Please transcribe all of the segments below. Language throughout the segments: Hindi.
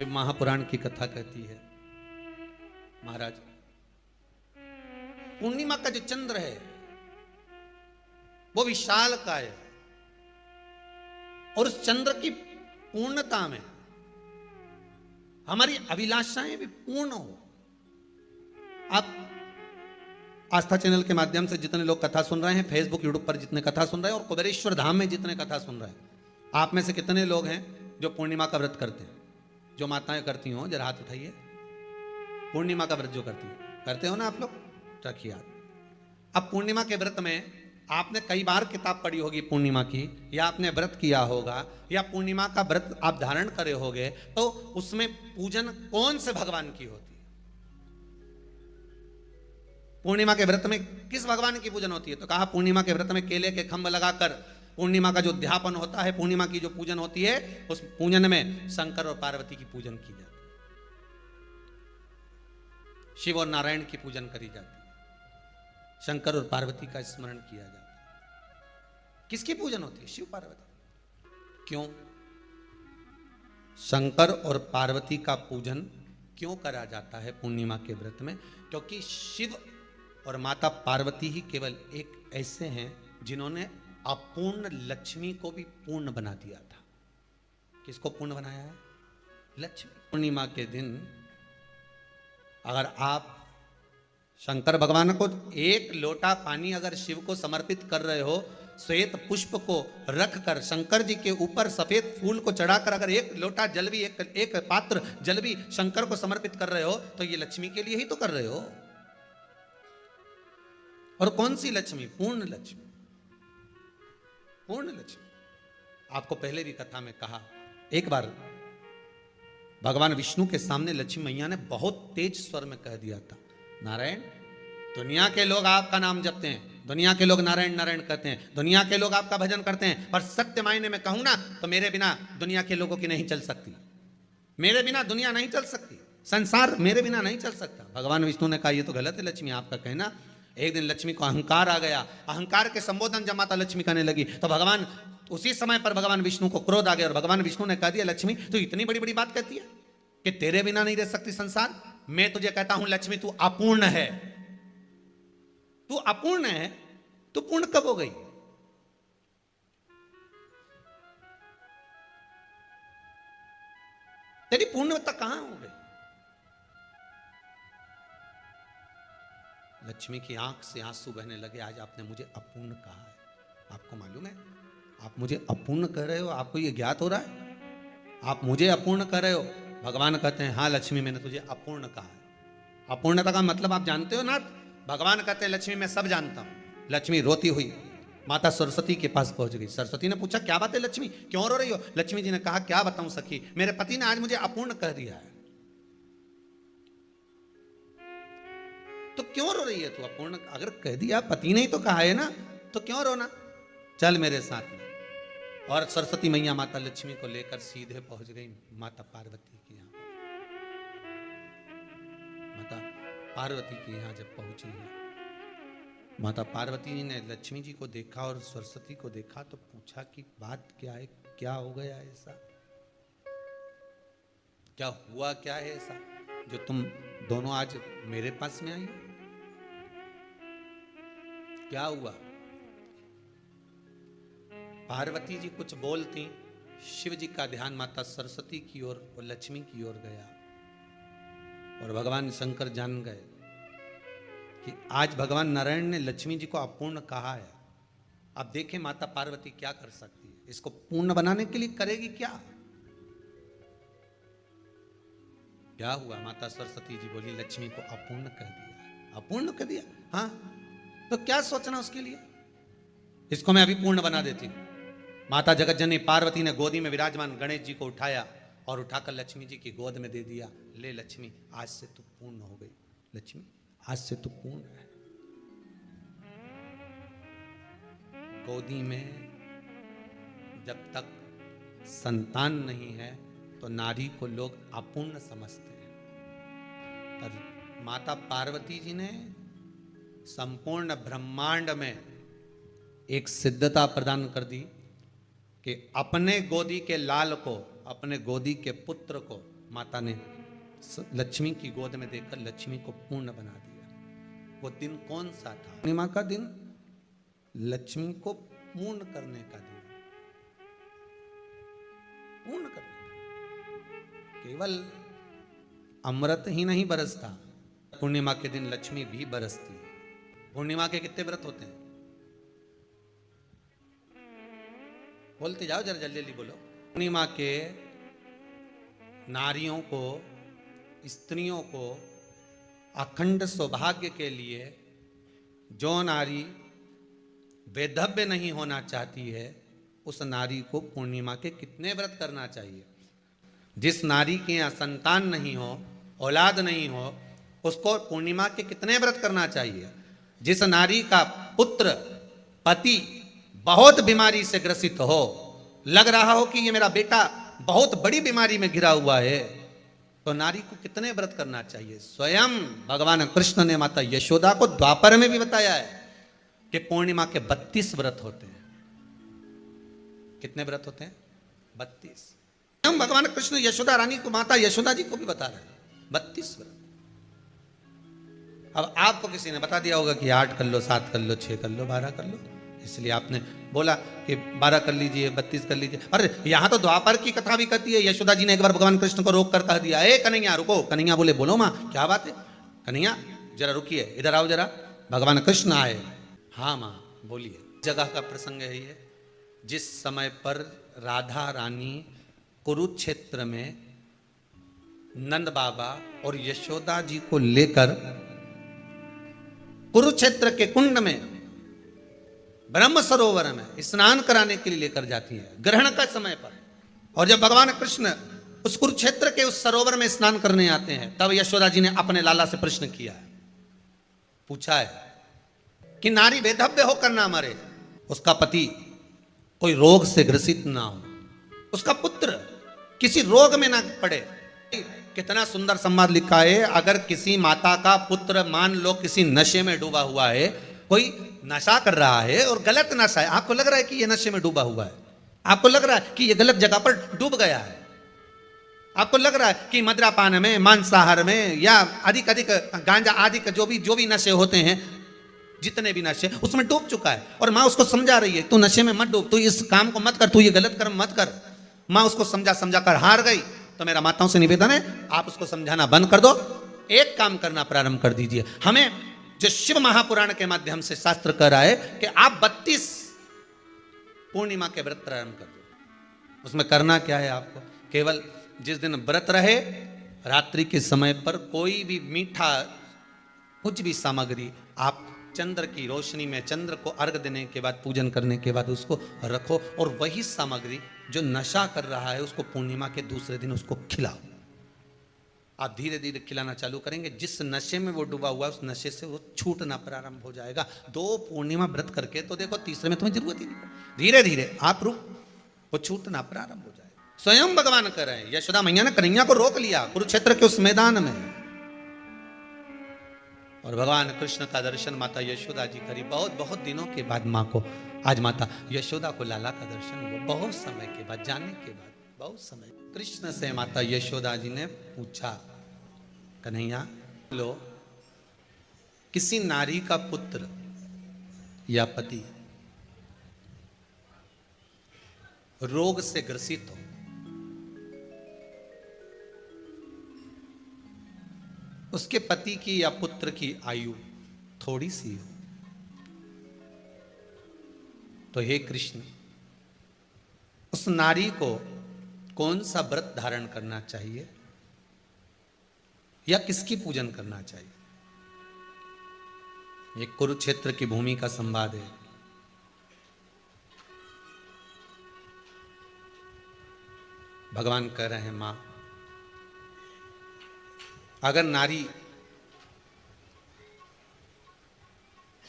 महापुराण की कथा कहती है, महाराज पूर्णिमा का जो चंद्र है वो विशाल का है और उस चंद्र की पूर्णता में हमारी अभिलाषाएं भी पूर्ण हो। आप आस्था चैनल के माध्यम से जितने लोग कथा सुन रहे हैं, फेसबुक यूट्यूब पर जितने कथा सुन रहे हैं और कुबेरेश्वर धाम में जितने कथा सुन रहे हैं, आप में से कितने लोग हैं जो पूर्णिमा का व्रत करते हैं? जो माताएं करती हो जरा हाथ उठाइए। पूर्णिमा का व्रत जो करती हो, करते हो ना आप लोग? रखिए हाथ। अब पूर्णिमा के व्रत में आपने कई बार किताब पढ़ी होगी पूर्णिमा की, या आपने व्रत किया होगा, या पूर्णिमा का व्रत आप धारण करे होगे, तो उसमें पूजन कौन से भगवान की होती है? पूर्णिमा के व्रत में किस भगवान की पूजन होती है? तो कहा पूर्णिमा के व्रत में केले के खंभ लगाकर पूर्णिमा का जो अध्यापन होता है, पूर्णिमा की जो पूजन होती है, उस पूजन में शंकर और पार्वती की पूजन की जाती है, शिव और नारायण की पूजन करी जाती है, शंकर और पार्वती का स्मरण किया जाता है। किसकी पूजन होती है? शिव पार्वती। क्यों शंकर और पार्वती का पूजन क्यों करा जाता है पूर्णिमा के व्रत में? क्योंकि शिव और माता पार्वती ही केवल एक ऐसे हैं जिन्होंने अपूर्ण लक्ष्मी को भी पूर्ण बना दिया था। किसको पूर्ण बनाया है? लक्ष्मी। पूर्णिमा के दिन अगर आप शंकर भगवान को एक लोटा पानी अगर शिव को समर्पित कर रहे हो, श्वेत पुष्प को रखकर शंकर जी के ऊपर सफेद फूल को चढ़ाकर अगर एक लोटा जल भी, एक पात्र जल भी शंकर को समर्पित कर रहे हो, तो ये लक्ष्मी के लिए ही तो कर रहे हो। और कौन सी लक्ष्मी? पूर्ण लक्ष्मी। पूर्ण लक्ष्मी। आपको पहले भी कथा में कहा, एक बार भगवान विष्णु के सामने लक्ष्मी मैया ने बहुत तेज स्वर में कह दिया था, नारायण, दुनिया के लोग आपका नाम जपते हैं, दुनिया के लोग नारायण नारायण कहते हैं, दुनिया के लोग आपका भजन करते हैं, पर सत्य मायने में कहूं ना तो मेरे बिना दुनिया के लोगों की नहीं चल सकती, मेरे बिना दुनिया नहीं चल सकती, संसार मेरे बिना नहीं चल सकता। भगवान विष्णु ने कहा ये तो गलत है लक्ष्मी आपका कहना। एक दिन लक्ष्मी को अहंकार आ गया, अहंकार के संबोधन जब माता लक्ष्मी करने लगी तो भगवान उसी समय पर भगवान विष्णु को क्रोध आ गया और भगवान विष्णु ने कह दिया, लक्ष्मी तू इतनी बड़ी बड़ी बात कहती है कि तेरे बिना नहीं रह सकती संसार? मैं तुझे कहता हूं लक्ष्मी तू अपूर्ण है, तू अपूर्ण है, तू पूर्ण कब हो गई? तेरी पूर्णता कहां हो गई? लक्ष्मी की आंख से आंसू बहने लगे। आज आपने मुझे अपूर्ण कहा है, आपको मालूम है आप मुझे अपूर्ण कह रहे हो? आपको ये ज्ञात हो रहा है आप मुझे अपूर्ण कह रहे हो? भगवान कहते हैं हाँ लक्ष्मी मैंने तुझे अपूर्ण कहा है। अपूर्णता का मतलब आप जानते हो ना? भगवान कहते हैं लक्ष्मी मैं सब जानता हूं। लक्ष्मी रोती हुई माता सरस्वती के पास पहुंच गई। सरस्वती ने पूछा क्या बात है लक्ष्मी, क्यों रो रही हो? लक्ष्मी जी ने कहा क्या बताऊं सखी, मेरे पति ने आज मुझे अपूर्ण कह दिया है। तो क्यों रो रही है तू? अपूर्ण अगर कह दिया, पति ने ही तो कहा है ना, तो क्यों रोना? चल मेरे साथ में। और सरस्वती मैया माता लक्ष्मी को लेकर सीधे पहुंच गई माता पार्वती के यहाँ। माता पार्वती के यहाँ जब पहुंची है, माता पार्वती जी ने लक्ष्मी जी को देखा और सरस्वती को देखा तो पूछा कि बात क्या है, क्या हो गया ऐसा, क्या हुआ, क्या है ऐसा जो तुम दोनों आज मेरे पास में आई? क्या हुआ? पार्वती जी कुछ बोलती, शिव जी का ध्यान माता सरस्वती की ओर और लक्ष्मी की ओर गया और भगवान शंकर जान गए कि आज भगवान नारायण ने लक्ष्मी जी को अपूर्ण कहा है। अब देखें माता पार्वती क्या कर सकती है, इसको पूर्ण बनाने के लिए करेगी क्या? क्या हुआ? माता सरस्वती जी बोली लक्ष्मी को अपूर्ण कह दिया। अपूर्ण कह दिया? हाँ, तो क्या सोचना उसके लिए, इसको मैं अभी पूर्ण बना देती हूं। माता जगत जननी पार्वती ने गोदी में विराजमान गणेश जी को उठाया और उठाकर लक्ष्मी जी की गोद में दे दिया। ले लक्ष्मी आज से तू पूर्ण हो गई, लक्ष्मी आज से तू पूर्ण है। गोदी में जब तक संतान नहीं है तो नारी को लोग अपूर्ण समझते हैं, पर माता पार्वती जी ने संपूर्ण ब्रह्मांड में एक सिद्धता प्रदान कर दी कि अपने गोदी के लाल को, अपने गोदी के पुत्र को माता ने लक्ष्मी की गोद में देखकर लक्ष्मी को पूर्ण बना दिया। वो दिन कौन सा था? पूर्णिमा का दिन, लक्ष्मी को पूर्ण करने का दिन, पूर्ण करने का। केवल अमृत ही नहीं बरसता, पूर्णिमा के दिन लक्ष्मी भी बरसती है। पूर्णिमा के कितने व्रत होते हैं? बोलते जाओ, जरा जल्दी जल्दी बोलो। पूर्णिमा के नारियों को, स्त्रियों को अखंड सौभाग्य के लिए, जो नारी वैधव्य नहीं होना चाहती है, उस नारी को पूर्णिमा के कितने व्रत करना चाहिए? जिस नारी के यहाँ संतान नहीं हो, औलाद नहीं हो, उसको पूर्णिमा के कितने व्रत करना चाहिए? जिस नारी का पुत्र, पति बहुत बीमारी से ग्रसित हो, लग रहा हो कि ये मेरा बेटा बहुत बड़ी बीमारी में घिरा हुआ है, तो नारी को कितने व्रत करना चाहिए? स्वयं भगवान कृष्ण ने माता यशोदा को द्वापर में भी बताया है कि पूर्णिमा के 32 व्रत होते हैं। कितने व्रत होते हैं? 32। हम भगवान कृष्ण यशोदा रानी को, माता यशोदा जी को भी बता रहे हैं 32 व्रत। अब आपको किसी ने बता दिया होगा कि 8 कर लो, 7 कर लो, 6 कर लो, 12 कर लो, इसलिए आपने बोला कि 12 कर लीजिए, 32 कर लीजिए। अरे यहां तो द्वापर की कथा भी कहती है। यशोदा जी ने एक बार भगवान कृष्ण को रोक कर कह दिया, ए कन्हैया रुको। कन्हैया बोले, बोलो माँ क्या बात है? कन्हैया जरा रुकिए, इधर आओ जरा। भगवान कृष्ण आए। हाँ माँ बोलिए। जगह का प्रसंग है ये, जिस समय पर राधा रानी कुरुक्षेत्र में नंद बाबा और यशोदा जी को लेकर कुरुक्षेत्र के कुंड में, ब्रह्म सरोवर में स्नान कराने के लिए लेकर जाती है, ग्रहण का समय पर। और जब भगवान कृष्ण उस कुरुक्षेत्र के उस सरोवर में स्नान करने आते हैं, तब यशोदा जी ने अपने लाला से प्रश्न किया है, पूछा है कि नारी वैधव्य होकर ना मरे, उसका पति कोई रोग से ग्रसित ना हो, उसका पुत्र किसी रोग में ना पड़े। कितना सुंदर संवाद लिखा है। अगर किसी माता का पुत्र मान लो किसी नशे में डूबा हुआ है, कोई नशा कर रहा है और गलत नशा है, आपको लग रहा है कि ये नशे में डूबा हुआ है, आपको लग रहा है कि ये गलत जगह पर डूब गया है, आपको लग रहा है कि मद्रापान में, मांसाहार में या अधिक गांजा आदि का जो भी नशे होते हैं, जितने भी नशे, उसमें डूब चुका है। और माँ उसको समझा रही है, तू नशे में मत डूब, तू इस काम को मत कर, तू ये गलत कर्म मत कर। माँ उसको समझा कर हार गई। तो मेरा माताओं से निवेदन है, आप उसको समझाना बंद कर दो, एक काम करना प्रारंभ कर दीजिए। हमें जो शिव महापुराण के माध्यम से शास्त्र कह रहा है कि आप 32 पूर्णिमा के व्रत प्रारंभ कर दो। उसमें करना क्या है आपको? केवल जिस दिन व्रत रहे, रात्रि के समय पर कोई भी मीठा, कुछ भी सामग्री आप चंद्र की रोशनी में, चंद्र को अर्घ देने के बाद, पूजन करने के बाद उसको रखो, और वही सामग्री जो नशा कर रहा है उसको पूर्णिमा के दूसरे दिन उसको खिलाओ। आप धीरे धीरे खिलाना चालू करेंगे, जिस नशे में वो डूबा हुआ है उस नशे से वो छूटना प्रारंभ हो जाएगा। 2 पूर्णिमा व्रत करके तो देखो, तीसरे में तुम्हें जरूरत ही नहीं पड़ेगी। धीरे धीरे आप रुक, वो छूटना प्रारंभ हो जाएगा। स्वयं भगवान कर रहे हैं। यशोदा मैया ने कन्हैया को रोक लिया कुरुक्षेत्र के उस मैदान में, और भगवान कृष्ण का दर्शन माता यशोदा जी करी। बहुत दिनों के बाद माँ को, आज माता यशोदा को लाला का दर्शन हुआ, बहुत समय के बाद, जाने के बाद, बहुत समय। कृष्ण से माता यशोदा जी ने पूछा, कन्हैया लो, किसी नारी का पुत्र या पति रोग से ग्रसित हो, उसके पति की या पुत्र की आयु थोड़ी सी हो, तो हे कृष्ण, उस नारी को कौन सा व्रत धारण करना चाहिए या किसकी पूजन करना चाहिए? ये कुरुक्षेत्र की भूमि का संवाद है। भगवान कह रहे हैं, मां, अगर नारी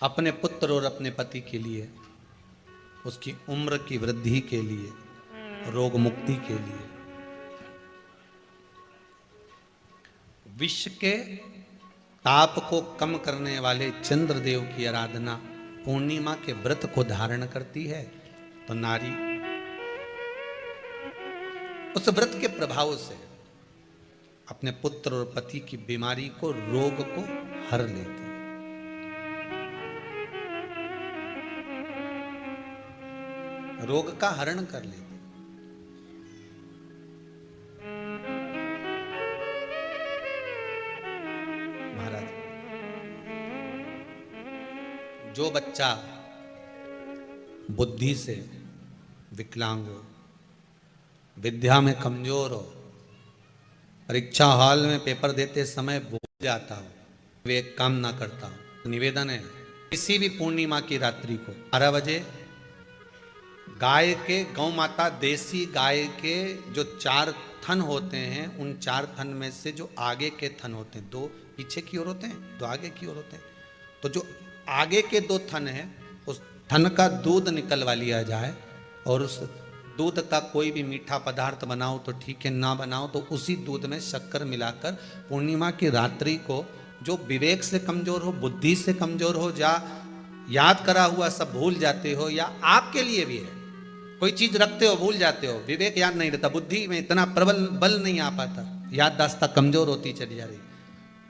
अपने पुत्र और अपने पति के लिए, उसकी उम्र की वृद्धि के लिए, रोग मुक्ति के लिए, विश्व के ताप को कम करने वाले चंद्रदेव की आराधना, पूर्णिमा के व्रत को धारण करती है, तो नारी, उस व्रत के प्रभाव से अपने पुत्र और पति की बीमारी को, रोग को हर लेती है। रोग का हरण कर लेती। महाराज, जो बच्चा बुद्धि से विकलांग हो, विद्या में कमजोर हो, परीक्षा हॉल में पेपर देते समय भूल जाता हो, वे एक काम ना करता हो, निवेदन है किसी भी पूर्णिमा की रात्रि को 12 बजे गाय के, गौ माता देसी गाय के जो 4 थन होते हैं, उन 4 थन में से जो आगे के थन होते हैं, 2 पीछे की ओर होते हैं, 2 आगे की ओर होते हैं, तो जो आगे के 2 थन हैं उस थन का दूध निकलवा लिया जाए और उस दूध का कोई भी मीठा पदार्थ बनाओ तो ठीक है, ना बनाओ तो उसी दूध में शक्कर मिलाकर पूर्णिमा की रात्रि को, जो विवेक से कमजोर हो, बुद्धि से कमजोर हो, या याद करा हुआ सब भूल जाते हो, या आपके लिए भी है कोई चीज रखते हो भूल जाते हो, विवेक याद नहीं रहता, बुद्धि में इतना प्रबल बल नहीं आ पाता, याददाश्त कमजोर होती चली जा रही,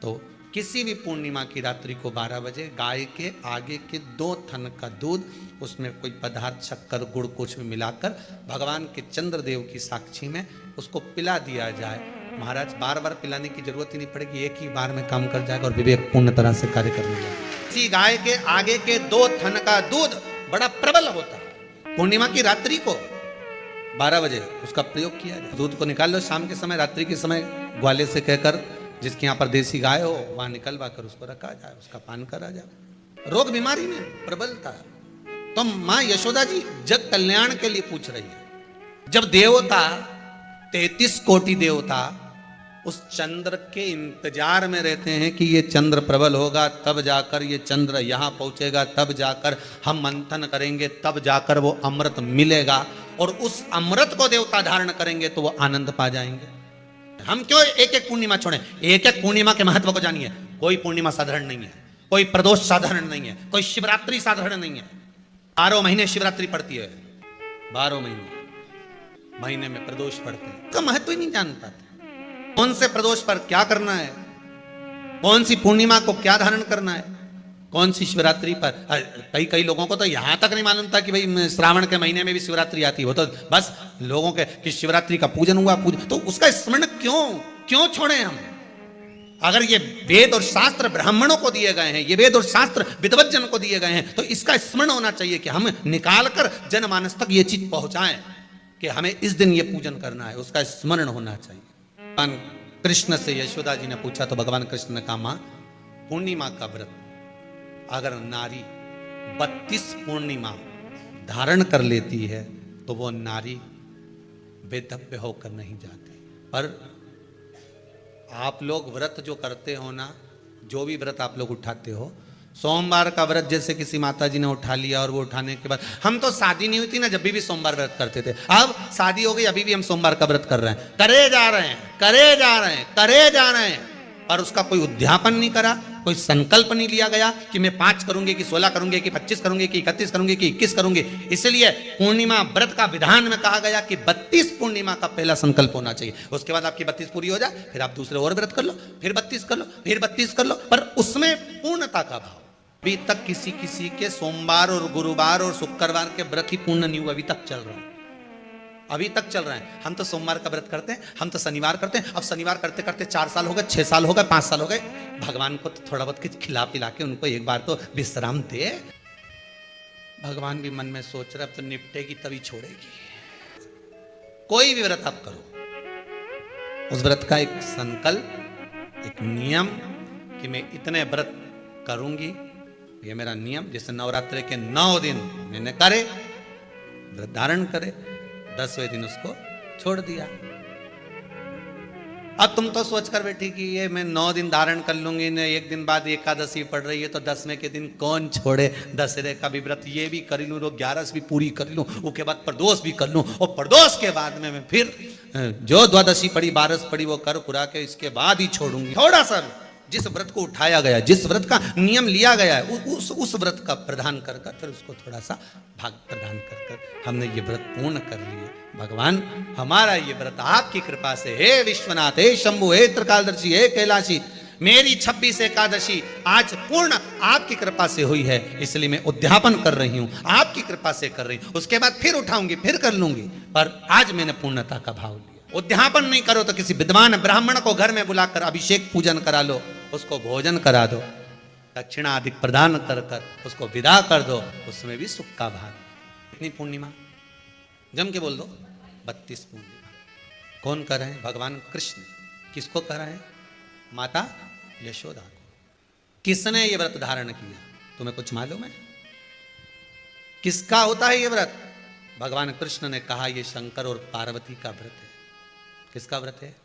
तो किसी भी पूर्णिमा की रात्रि को 12 बजे गाय के आगे के 2 थन का दूध, उसमें कोई पदार्थ, शक्कर, गुड़ कुछ भी मिलाकर भगवान के चंद्रदेव की साक्षी में उसको पिला दिया जाए। महाराज, बार बार पिलाने की जरूरत ही नहीं पड़ेगी, एक ही बार में काम कर जाएगा और विवेक पूर्ण तरह से कार्य करने लगेगा। इसी गाय के आगे के 2 थन का दूध बड़ा प्रबल होता है। पूर्णिमा की रात्रि को 12 बजे उसका प्रयोग किया जाए। दूध को निकाल लो शाम के समय, रात्रि के समय ग्वाले से कहकर, जिसके यहाँ पर देसी गाय हो वहां निकलवा कर उसको रखा जाए, उसका पान करा जाए। रोग बीमारी में प्रबलता, तो मां यशोदा जी जग कल्याण के लिए पूछ रही है। जब देवता 33 कोटि देवता उस चंद्र के इंतजार में रहते हैं कि ये चंद्र प्रबल होगा, तब जाकर ये चंद्र यहां पहुंचेगा, तब जाकर हम मंथन करेंगे, तब जाकर वो अमृत मिलेगा, और उस अमृत को देवता धारण करेंगे तो वो आनंद पा जाएंगे। हम क्यों एक एक पूर्णिमा छोड़ें? एक एक पूर्णिमा के महत्व को जानिए। कोई पूर्णिमा साधारण नहीं है, कोई प्रदोष साधारण नहीं है, कोई शिवरात्रि साधारण नहीं है। 12 महीने शिवरात्रि पड़ती है, 12 महीने में प्रदोष पड़ते हैं, का महत्व ही नहीं जान पाते। कौन से प्रदोष पर क्या करना है, कौन सी पूर्णिमा को क्या धारण करना है, कौन सी शिवरात्रि पर। कई लोगों को तो यहां तक नहीं मालूम था कि भाई श्रावण के महीने में भी शिवरात्रि आती है। वो तो बस लोगों के कि शिवरात्रि का पूजन हुआ, तो उसका स्मरण क्यों छोड़े हम? अगर ये वेद और शास्त्र ब्राह्मणों को दिए गए हैं, ये वेद और शास्त्र विद्वत जन को दिए गए हैं, तो इसका स्मरण होना चाहिए कि हम निकालकर जनमानस तक ये चीज पहुंचाएं कि हमें इस दिन ये पूजन करना है, उसका स्मरण होना चाहिए। भगवान कृष्ण से यशोदा जी ने पूछा तो भगवान कृष्ण ने कहा, मां, पूर्णिमा का व्रत अगर नारी 32 पूर्णिमा धारण कर लेती है तो वो नारी बेधव्य होकर नहीं जाती। पर आप लोग व्रत जो करते हो ना, जो भी व्रत आप लोग उठाते हो, सोमवार का व्रत जैसे किसी माता जी ने उठा लिया और वो उठाने के बाद, हम तो शादी नहीं हुई थी ना जब भी सोमवार व्रत करते थे, अब शादी हो गई अभी भी हम सोमवार का व्रत कर रहे हैं, करे जा रहे हैं, और उसका कोई उद्यापन नहीं करा, कोई संकल्प नहीं लिया गया कि मैं 5 करूंगी कि 16 करूंगी कि 25 करूंगी कि 31 करूंगी कि 21 करूंगी। इसलिए पूर्णिमा व्रत का विधान में कहा गया कि 32 पूर्णिमा का पहला संकल्प होना चाहिए। उसके बाद आपकी 32 पूरी हो जाए, फिर आप दूसरे और व्रत कर लो, फिर 32 कर लो, फिर 32 कर लो, पर उसमें पूर्णता का भाव। अभी तक किसी के सोमवार और गुरुवार और शुक्रवार के व्रत ही पूर्ण नहीं हुआ, अभी तक चल रहा है, अभी तक चल रहा है। हम तो सोमवार का व्रत करते हैं, हम तो शनिवार करते हैं, अब शनिवार करते करते 4 साल हो गए, 6 साल हो गए, 5 साल हो गए। भगवान को तो थोड़ा बहुत कुछ खिला पिला के उनको एक बार तो विश्राम दे। भगवान भी मन में सोच रहे अब तो निपटेगी तभी छोड़ेगी। कोई भी व्रत आप करो, उस व्रत का एक संकल्प, एक नियम कि मैं इतने व्रत करूंगी, ये मेरा नियम। जैसे नवरात्रि के 9 दिन मैंने करे, व्रत धारण करे, 10वें दिन उसको छोड़ दिया। अब तुम तो सोच कर बैठी कि ये मैं 9 दिन धारण कर लूंगी, न 1 दिन बाद एकादशी पड़ रही है तो 10वें के दिन कौन छोड़े, दशहरे का भी व्रत ये भी कर लूँ, 11 भी पूरी कर लूँ, उसके बाद प्रदोष भी कर लूँ, और प्रदोष के बाद में मैं फिर जो द्वादशी पड़ी, 12 पड़ी वो कर पुरा के इसके बाद ही छोड़ूंगी। थोड़ा सा जिस व्रत को उठाया गया, जिस व्रत का नियम लिया गया है, उस व्रत का प्रदान कर कर फिर उसको थोड़ा सा भाग प्रदान कर कर हमने ये व्रत पूर्ण कर लिए। भगवान हमारा ये व्रत आपकी कृपा से, हे विश्वनाथ, हे शंभु, हे त्रिकालदर्शी, हे कैलाशी, मेरी 26 एकादशी आज पूर्ण आपकी कृपा से हुई है, इसलिए मैं उद्यापन कर रही हूं, आपकी कृपा से कर रही हूं। उसके बाद फिर उठाऊंगी, फिर कर लूंगी, पर आज मैंने पूर्णता का भाव लिया। उद्यापन नहीं करो तो किसी विद्वान ब्राह्मण को घर में बुलाकर अभिषेक पूजन करा लो, उसको भोजन करा दो, दक्षिणा आदि प्रदान कर कर उसको विदा कर दो, उसमें भी सुख का भाग। कितनी पूर्णिमा जम के बोल दो, 32 पूर्णिमा। कौन कर रहे हैं? भगवान कृष्ण। किसको कर रहे हैं? माता यशोदा को। किसने ये व्रत धारण किया? तुम्हें कुछ मालूम है किसका होता है ये व्रत? भगवान कृष्ण ने कहा ये शंकर और पार्वती का व्रत है। किसका व्रत है?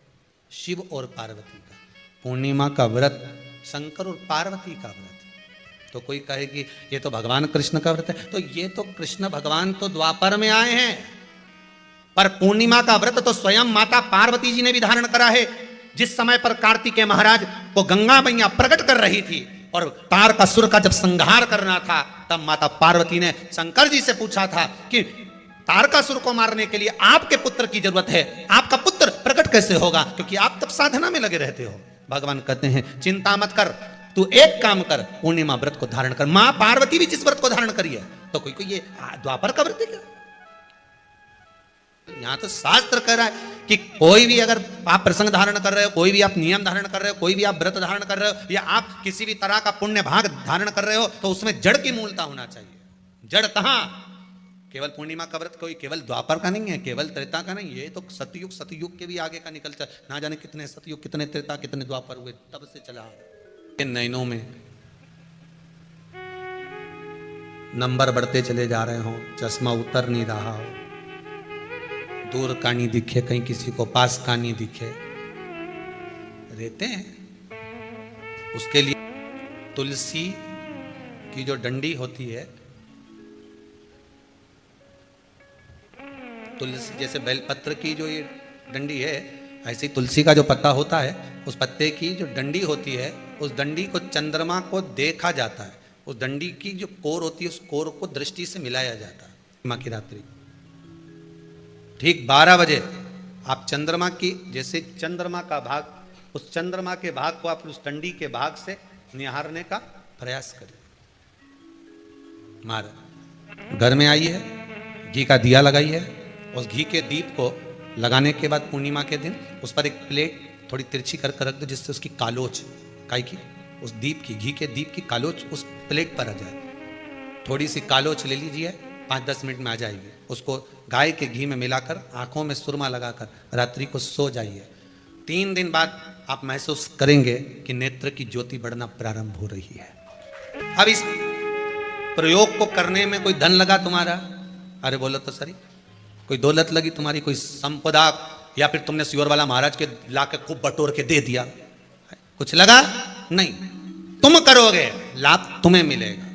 शिव और पार्वती का। पूर्णिमा का व्रत शंकर और पार्वती का व्रत। तो कोई कहे कि ये तो भगवान कृष्ण का व्रत है, तो ये तो कृष्ण भगवान तो द्वापर में आए हैं, पर पूर्णिमा का व्रत तो स्वयं माता पार्वती जी ने भी धारण करा है। जिस समय पर कार्तिकेय महाराज को गंगा मैया प्रकट कर रही थी और तारकासुर का जब संहार करना था, तब माता पार्वती ने शंकर जी से पूछा था कि तारकासुर को मारने के लिए आपके पुत्र की जरूरत है, आपका पुत्र प्रकट कैसे होगा, क्योंकि आप तब साधना में लगे रहते हो। भगवान कहते हैं चिंता मत कर, तू एक काम कर, पूर्णिमा व्रत को धारण कर। मां पार्वती भी जिस व्रत को धारण करी है, तो कोई ये द्वापर का व्रत है क्या? यहां तो शास्त्र कह रहा है कि कोई भी अगर आप प्रसंग धारण कर रहे हो, कोई भी आप नियम धारण कर रहे हो, कोई भी आप व्रत धारण कर रहे हो, या आप किसी भी तरह का पुण्य भाग धारण कर रहे हो, तो उसमें जड़ की मूलता होना चाहिए। जड़ कहां? केवल पूर्णिमा का व्रत कोई केवल द्वापर का नहीं है, केवल त्रेता का नहीं, ये तो सतयुग के भी आगे का निकलता है। ना जाने कितने सतयुग, कितने त्रेता, कितने द्वापर हुए, तब से चला। इन नैनों में नंबर बढ़ते चले जा रहे हो, चश्मा उतर नहीं रहा हो, दूर का नहीं दिखे, कहीं किसी को पास का नहीं दिखे, रहते हैं। उसके लिए तुलसी की जो डंडी होती है, तुलसी जैसे बेलपत्र की जो ये डंडी है, ऐसे ही तुलसी का जो पत्ता होता है, उस पत्ते की जो डंडी होती है, उस डंडी को चंद्रमा को देखा जाता है। उस डंडी की जो कोर होती है, उस कोर को दृष्टि से मिलाया जाता है। माँ की रात्रि ठीक 12 बजे आप चंद्रमा की, जैसे चंद्रमा का भाग, उस चंद्रमा के भाग को आप उस डंडी के भाग से निहारने का प्रयास करें। मार घर में आई है, घी का दिया लगाई है, उस घी के दीप को लगाने के बाद पूर्णिमा के दिन उस पर एक प्लेट थोड़ी तिरछी कर रख दो, जिससे उसकी कालोच, काई की, उस दीप की, घी के दीप की कालोच उस प्लेट पर आ जाए। थोड़ी सी कालोच ले लीजिए, 5-10 मिनट में आ जाएगी। उसको गाय के घी में मिलाकर आंखों में सुरमा लगाकर रात्रि को सो जाइए। 3 दिन बाद आप महसूस करेंगे कि नेत्र की ज्योति बढ़ना प्रारंभ हो रही है। अब इस प्रयोग को करने में कोई धन लगा तुम्हारा? अरे बोलो तो सही। कोई दौलत लगी तुम्हारी, कोई संपदा, या फिर तुमने सियोर वाला महाराज के लाके खूब बटोर के दे दिया, कुछ लगा? नहीं। तुम करोगे, लाभ तुम्हें मिलेगा।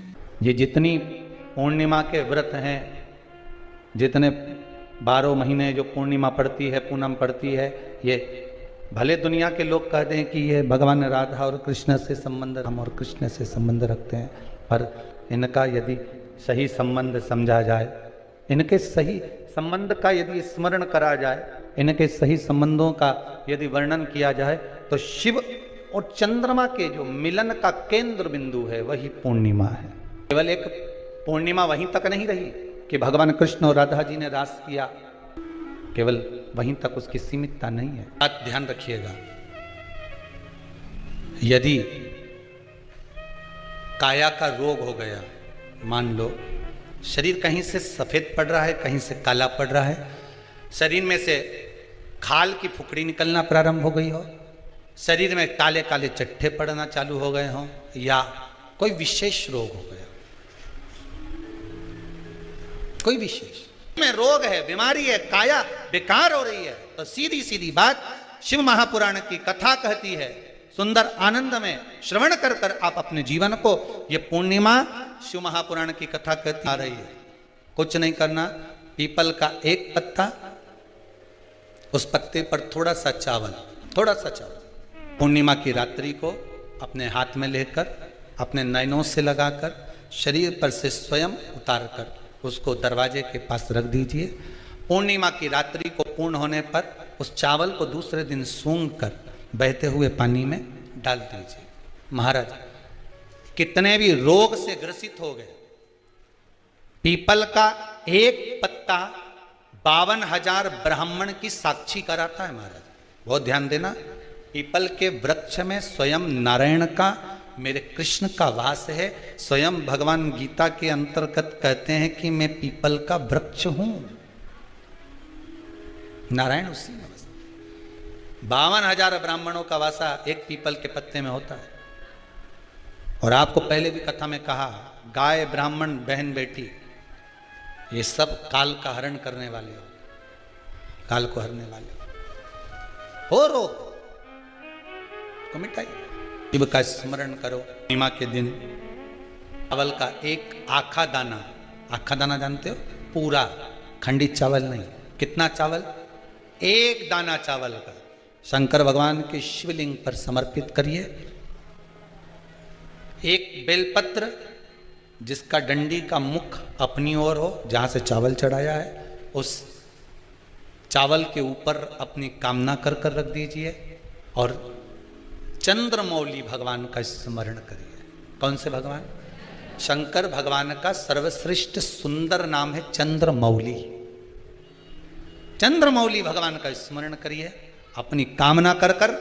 ये जितनी पूर्णिमा के व्रत हैं, जितने 12 महीने जो पूर्णिमा पड़ती है, पूनम पड़ती है, ये भले दुनिया के लोग कहते हैं कि ये भगवान राधा और कृष्ण से संबंध, हम और कृष्ण से संबंध रखते हैं, पर इनका यदि सही संबंध समझा जाए, इनके सही संबंध का यदि स्मरण करा जाए, इनके सही संबंधों का यदि वर्णन किया जाए, तो शिव और चंद्रमा के जो मिलन का केंद्र बिंदु है वही पूर्णिमा है। केवल एक पूर्णिमा वहीं तक नहीं रही कि भगवान कृष्ण और राधा जी ने रास किया, केवल वहीं तक उसकी सीमितता नहीं है। बात ध्यान रखिएगा, यदि काया का रोग हो गया, मान लो शरीर कहीं से सफेद पड़ रहा है, कहीं से काला पड़ रहा है, शरीर में से खाल की फुकड़ी निकलना प्रारंभ हो गई हो, शरीर में काले काले चट्टे पड़ना चालू हो गए हों, या कोई विशेष रोग हो गया, कोई विशेष में रोग है, बीमारी है, काया बेकार हो रही है, तो सीधी सीधी बात शिव महापुराण की कथा कहती है, सुंदर आनंद में श्रवण कर कर आप अपने जीवन को, ये पूर्णिमा शिव महापुराण की कथा कहती आ रही है। कुछ नहीं करना, पीपल का एक पत्ता, उस पत्ते पर थोड़ा सा चावल, पूर्णिमा की रात्रि को अपने हाथ में लेकर अपने नयनों से लगाकर शरीर पर से स्वयं उतार कर उसको दरवाजे के पास रख दीजिए। पूर्णिमा की रात्रि को पूर्ण होने पर उस चावल को दूसरे दिन सूंघ कर बहते हुए पानी में डाल दीजिए। महाराज कितने भी रोग से ग्रसित हो गए, पीपल का एक पत्ता 52,000 ब्राह्मण की साक्षी कराता है। महाराज बहुत ध्यान देना, पीपल के वृक्ष में स्वयं नारायण का, मेरे कृष्ण का वास है। स्वयं भगवान गीता के अंतर्गत कहते हैं कि मैं पीपल का वृक्ष हूं, नारायण उसी में बस। 52,000 ब्राह्मणों का वासा एक पीपल के पत्ते में होता है। और आपको पहले भी कथा में कहा, गाय ब्राह्मण बहन बेटी ये सब काल का हरण करने वाले हो, काल को हरने वाले हो। रो को मिटाइए, शिव का स्मरण करो। पूर्णिमा के दिन चावल का एक आखा दाना, आखा दाना जानते हो, पूरा खंडित चावल नहीं, कितना चावल, एक दाना चावल का शंकर भगवान के शिवलिंग पर समर्पित करिए। एक बेलपत्र जिसका डंडी का मुख अपनी ओर हो, जहां से चावल चढ़ाया है, उस चावल के ऊपर अपनी कामना कर कर रख दीजिए और चंद्रमौली भगवान का स्मरण करिए। कौन से भगवान? शंकर भगवान का सर्वश्रेष्ठ सुंदर नाम है चंद्रमौली। चंद्रमौली भगवान का स्मरण करिए, अपनी कामना कर कर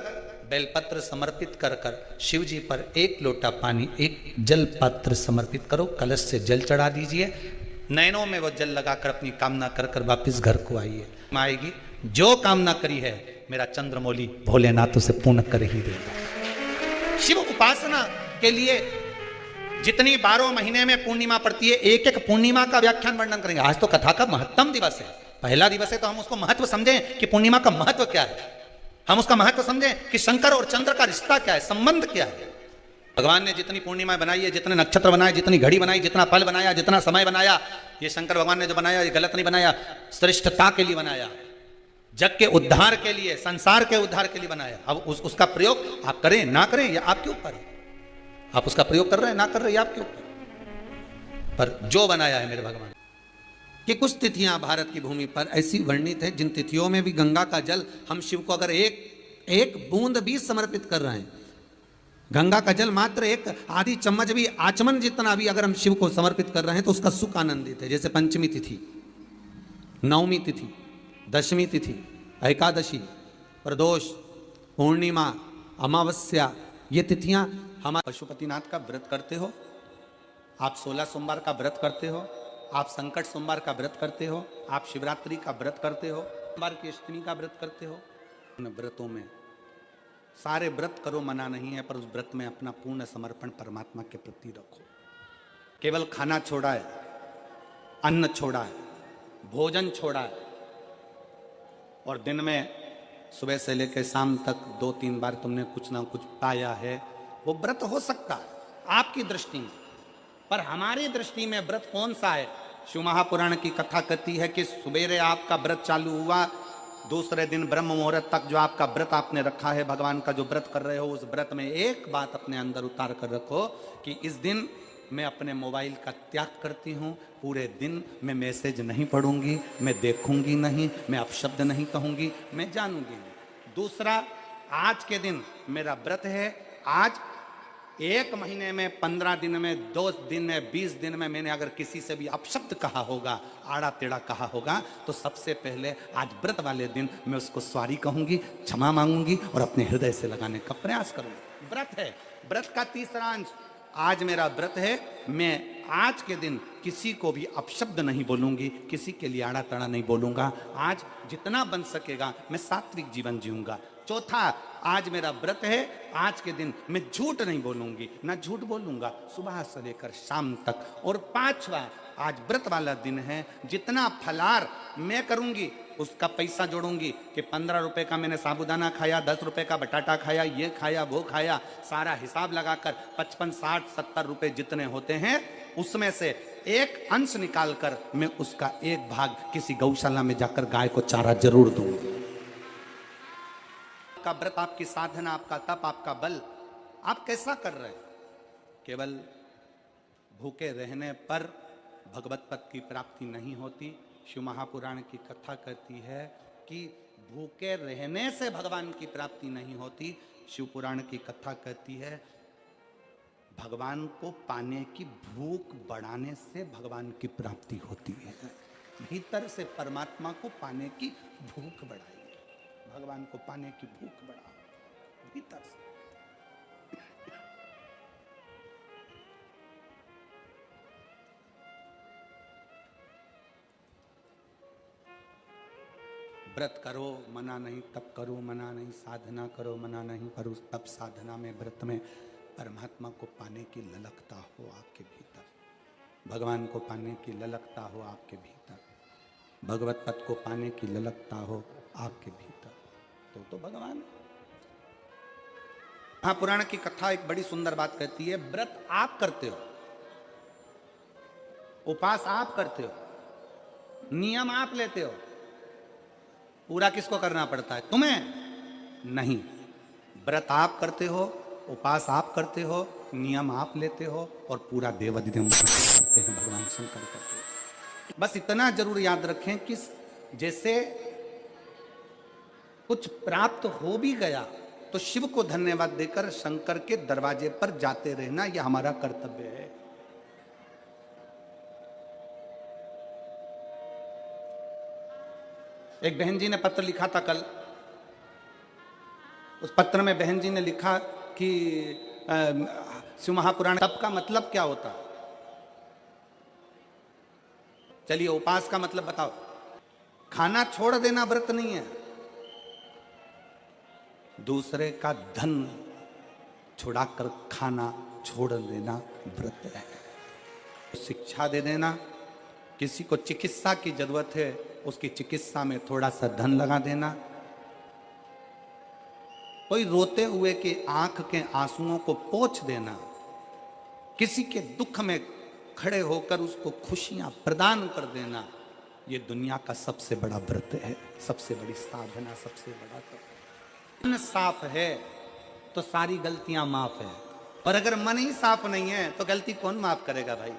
बेलपत्र समर्पित कर कर शिव जी पर एक लोटा पानी, एक जल पात्र समर्पित करो, कलश से जल चढ़ा दीजिए, नैनों में वो जल लगाकर अपनी कामना कर कर वापिस घर को आइए। आएगी जो कामना करी है मेरा चंद्रमौली भोलेनाथ उसे पूर्ण कर ही देगा। शिव उपासना के लिए जितनी 12 महीने में पूर्णिमा पड़ती है, एक एक पूर्णिमा का व्याख्यान वर्णन करेंगे। आज तो कथा का महत्तम दिवस है, पहला दिवस है, तो हम उसको महत्व समझें कि पूर्णिमा का महत्व क्या है, हम उसका महत्व समझें कि शंकर और चंद्र का रिश्ता क्या है, संबंध क्या है। भगवान ने जितनी पूर्णिमा बनाई है, जितने नक्षत्र बनाए, जितनी घड़ी बनाई, जितना पल बनाया, जितना समय बनाया, ये शंकर भगवान ने जो बनाया ये गलत नहीं बनाया, श्रेष्ठता के लिए बनाया, जग के उद्धार के लिए, संसार के उद्धार के लिए बनाया। अब उसका प्रयोग आप करें ना करें ये आपके ऊपर है, आप उसका प्रयोग कर रहे हैं ना कर रहे हैं आपके ऊपर, पर जो बनाया है मेरे भगवान। कि कुछ तिथियां भारत की भूमि पर ऐसी वर्णित है जिन तिथियों में भी गंगा का जल, हम शिव को अगर एक बूंद भी समर्पित कर रहे हैं, गंगा का जल मात्र एक आधी चम्मच भी, आचमन जितना भी अगर हम शिव को समर्पित कर रहे हैं तो उसका सुख आनंदित है। जैसे पंचमी तिथि, नवमी तिथि, दशमी तिथि, एकादशी, प्रदोष, पूर्णिमा, अमावस्या, ये तिथियां हमारे पशुपतिनाथ का व्रत करते हो, आप 16 सोमवार का व्रत करते हो, आप संकट सोमवार का व्रत करते हो, आप शिवरात्रि का व्रत करते हो, सोमवार की अष्टमी का व्रत करते हो। उन व्रतों में सारे व्रत करो, मना नहीं है, पर उस व्रत में अपना पूर्ण समर्पण परमात्मा के प्रति रखो। केवल खाना छोड़ा है, अन्न छोड़ा है, भोजन छोड़ा है, और दिन में सुबह से लेकर शाम तक 2-3 बार तुमने कुछ ना कुछ पाया है, वो व्रत हो सकता है आपकी दृष्टि में, पर हमारी दृष्टि में व्रत कौन सा है? शिव महापुराण की कथा कहती है कि सुबेरे आपका व्रत चालू हुआ, दूसरे दिन ब्रह्म मुहूर्त तक जो आपका व्रत आपने रखा है, भगवान का जो व्रत कर रहे हो, उस व्रत में एक बात अपने अंदर उतार कर रखो कि इस दिन मैं अपने मोबाइल का त्याग करती हूँ, पूरे दिन मैं मैसेज नहीं पढ़ूंगी, मैं देखूंगी नहीं, मैं अपशब्द नहीं कहूंगी, मैं जानूंगी नहीं। दूसरा, आज के दिन मेरा व्रत है, आज 1 महीने में, 15 दिन में, 2 दिन में, 20 दिन में मैंने अगर किसी से भी अपशब्द कहा होगा, आड़ा टेढ़ा कहा होगा, तो सबसे पहले आज व्रत वाले दिन मैं उसको सॉरी कहूंगी, क्षमा मांगूंगी और अपने हृदय से लगाने का प्रयास करूंगी। व्रत है, व्रत का तीसरा अंश, आज मेरा व्रत है, मैं आज के दिन किसी को भी अपशब्द नहीं बोलूंगी, किसी के लिए आड़ा टेढ़ा नहीं बोलूंगा, आज जितना बन सकेगा मैं सात्विक जीवन जीऊंगा। चौथा, आज मेरा व्रत है, आज के दिन मैं झूठ नहीं बोलूंगी, ना झूठ बोलूंगा सुबह से लेकर शाम तक। और 5वां, आज व्रत वाला दिन है, जितना फलार मैं करूंगी उसका पैसा जोड़ूंगी कि 15 रुपए का मैंने साबुदाना खाया, 10 रुपए का बटाटा खाया, ये खाया वो खाया, सारा हिसाब लगाकर 55, 60, 70 रुपए जितने होते हैं उसमें से एक अंश निकालकर मैं उसका एक भाग किसी गौशाला में जाकर गाय को चारा जरूर दूंगी। आपका व्रत, आपकी साधना, आपका तप, आपका बल आप कैसा कर रहे हैं? केवल भूखे रहने पर भगवत पद की प्राप्ति नहीं होती। शिव महापुराण की कथा कहती है कि भूखे रहने से भगवान की प्राप्ति नहीं होती। शिव पुराण की कथा कहती है भगवान को पाने की भूख बढ़ाने से भगवान की प्राप्ति होती है। भीतर से परमात्मा को पाने की भूख बढ़ाइए, भगवान को पाने की भूख बढ़ाओ भीतर से। व्रत करो मना नहीं, तप करो मना नहीं, साधना करो मना नहीं, पर उस तप साधना में व्रत में परमात्मा को पाने की ललकता हो आपके भीतर, भगवान को पाने की ललकता हो आपके भीतर, भगवत पद को पाने की ललकता हो आपके भीतर, तो भगवान। हाँ, पुराण की कथा एक बड़ी सुंदर बात कहती है, व्रत आप करते हो, उपास आप करते हो, नियम आप लेते हो, पूरा किसको करना पड़ता है? तुम्हें नहीं। व्रत आप करते हो, उपास आप करते हो, नियम आप लेते हो, और पूरा देवाधिदेव करते हैं, भगवान शंकर करते हैं। बस इतना जरूर याद रखें कि जैसे कुछ प्राप्त हो भी गया तो शिव को धन्यवाद देकर शंकर के दरवाजे पर जाते रहना, यह हमारा कर्तव्य है। एक बहन जी ने पत्र लिखा था कल। उस पत्र में बहन जी ने लिखा कि शिव महापुराण तप का मतलब क्या होता है? चलिए, उपास का मतलब बताओ। खाना छोड़ देना व्रत नहीं है, दूसरे का धन छुड़ाकर खाना छोड़ देना व्रत है। शिक्षा दे देना, किसी को चिकित्सा की जरूरत है उसकी चिकित्सा में थोड़ा सा धन लगा देना, कोई रोते हुए के आंख के आंसुओं को पोंछ देना, किसी के दुख में खड़े होकर उसको खुशियां प्रदान कर देना, ये दुनिया का सबसे बड़ा व्रत है, सबसे बड़ी साधना, सबसे बड़ा तप। मन साफ है तो सारी गलतियां माफ है, और अगर मन ही साफ नहीं है तो गलती कौन माफ करेगा भाई?